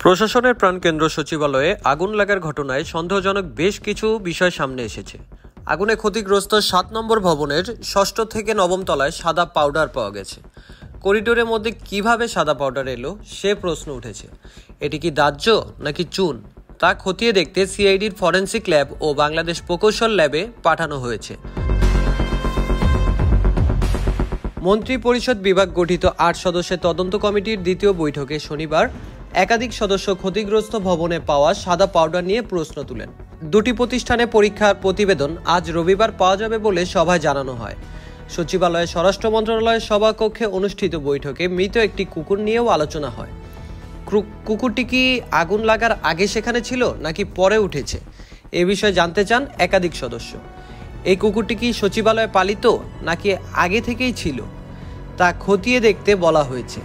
প্রশাসনের প্রাণকেন্দ্র সচিবালয়ে আগুন লাগার ঘটনায় সন্দেহজনক বেশ কিছু বিষয় সামনে এসেছে। আগুনে ক্ষতিগ্রস্ত 7 নম্বর ভবনের 6ষ্ঠ থেকে 9ম তলায় সাদা পাউডার পাওয়া গেছে। করিডোরের মধ্যে কিভাবে সাদা পাউডার এলো সে প্রশ্ন উঠেছে। এটি কি দাহ্য নাকি চুন তা খতিয়ে দেখতে সিআইডির ফরেনসিক ল্যাব ও বাংলাদেশ প্রকৌশল ল্যাবে পাঠানো হয়েছে। মন্ত্রী পরিষদ বিভাগ গঠিত 8 সদস্যের তদন্ত কমিটির দ্বিতীয় বৈঠকে শনিবার একাধিক সদস্য ক্ষতিগ্রস্ত ভবনে পাওয়া সাদা পাউডার নিয়ে প্রশ্ন তুলেন। দুটি প্রতিষ্ঠানে পরীক্ষার প্রতিবেদন আজ রবিবার পাওয়া যাবে বলে সভায় জানানো হয়। সচিবালয়ে স্বরাষ্ট্র মন্ত্রণালয়ের সভাকক্ষে অনুষ্ঠিত বৈঠকে মৃত একটি কুকুর নিয়েও আলোচনা হয়। কুকুরটি কি আগুন লাগার আগে সেখানে ছিল নাকি পরে উঠেছে এ বিষয়ে জানতে চান একাধিক সদস্য। এই কুকুরটি কি সচিবালয়ে পালিত নাকি আগে থেকেই ছিল তা খতিয়ে দেখতে বলা হয়েছে।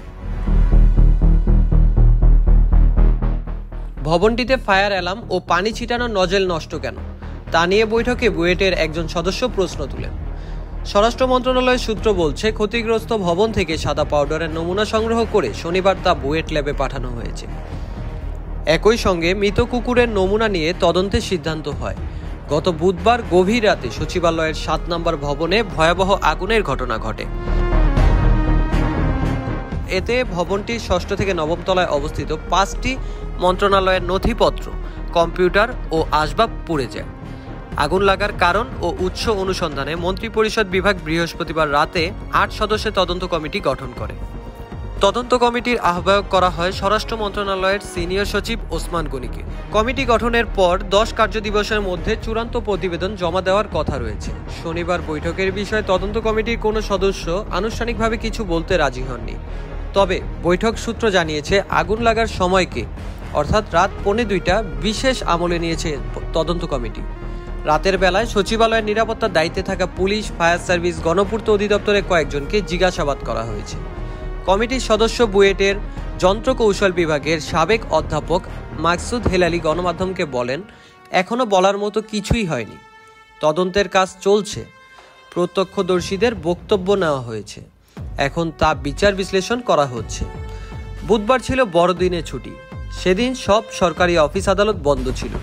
ভবনটিতে ফায়ার অ্যালার্ম ও পানি ছিটানোর নজেল নষ্ট কেন তা নিয়ে বৈঠকে বুয়েটের একজন সদস্য প্রশ্ন তুলেন। স্বরাষ্ট্র মন্ত্রণালয়ের সূত্র বলছে, ক্ষতিগ্রস্ত ভবন থেকে সাদা পাউডারের নমুনা সংগ্রহ করে শনিবার তা বুয়েট ল্যাবে পাঠানো হয়েছে। একই সঙ্গে মৃত কুকুরের নমুনা নিয়ে তদন্তের সিদ্ধান্ত হয়। গত বুধবার গভীর রাতে সচিবালয়ের 7 নম্বর ভবনে ভয়াবহ আগুনের ঘটনা ঘটে। এতে ভবনটির 6ষ্ঠ থেকে 9ম তলায় অবস্থিত 5টি মন্ত্রণালয়ের নথিপত্র, কম্পিউটার ও আসবাব পুড়ে যায়। আগুন লাগার কারণ ও উৎস অনুসন্ধানে মন্ত্রিপরিষদ বিভাগ বৃহস্পতিবার রাতে 8 সদস্যের তদন্ত কমিটি গঠন করে। তদন্ত কমিটির আহ্বায়ক করা হয় স্বরাষ্ট্র মন্ত্রণালয়ের সিনিয়র সচিব ওসমান গনিকে। কমিটি গঠনের পর 10 কার্যদিবসের মধ্যে চূড়ান্ত প্রতিবেদন জমা দেওয়ার কথা রয়েছে। শনিবার বৈঠকের বিষয়ে তদন্ত কমিটির কোনো সদস্য আনুষ্ঠানিকভাবে কিছু বলতে রাজি হননি। তবে বৈঠক সূত্র জানিয়েছে, আগুন লাগার সময়কে অর্থাৎ রাত 1:45 বিশেষ আমলে নিয়েছে তদন্ত কমিটি। রাতের বেলায় সচিবালয়ের নিরাপত্তার দায়িত্বে থাকা পুলিশ, ফায়ার সার্ভিস, গণপূর্ত অধিদপ্তরের কয়েকজনকে জিজ্ঞাসাবাদ করা হয়েছে। কমিটির সদস্য বুয়েটের যন্ত্রকৌশল বিভাগের সাবেক অধ্যাপক মাকসুদ হেলালি গণমাধ্যমকে বলেন, এখনো বলার মতো কিছুই হয়নি, তদন্তের কাজ চলছে, প্রত্যক্ষদর্শীদের বক্তব্য নেওয়া হয়েছে, এখন তা বিচার বিশ্লেষণ করা হচ্ছে। বুধবার ছিল বড়দিনের ছুটি, সেদিন সব সরকারি অফিস আদালত বন্ধ ছিল।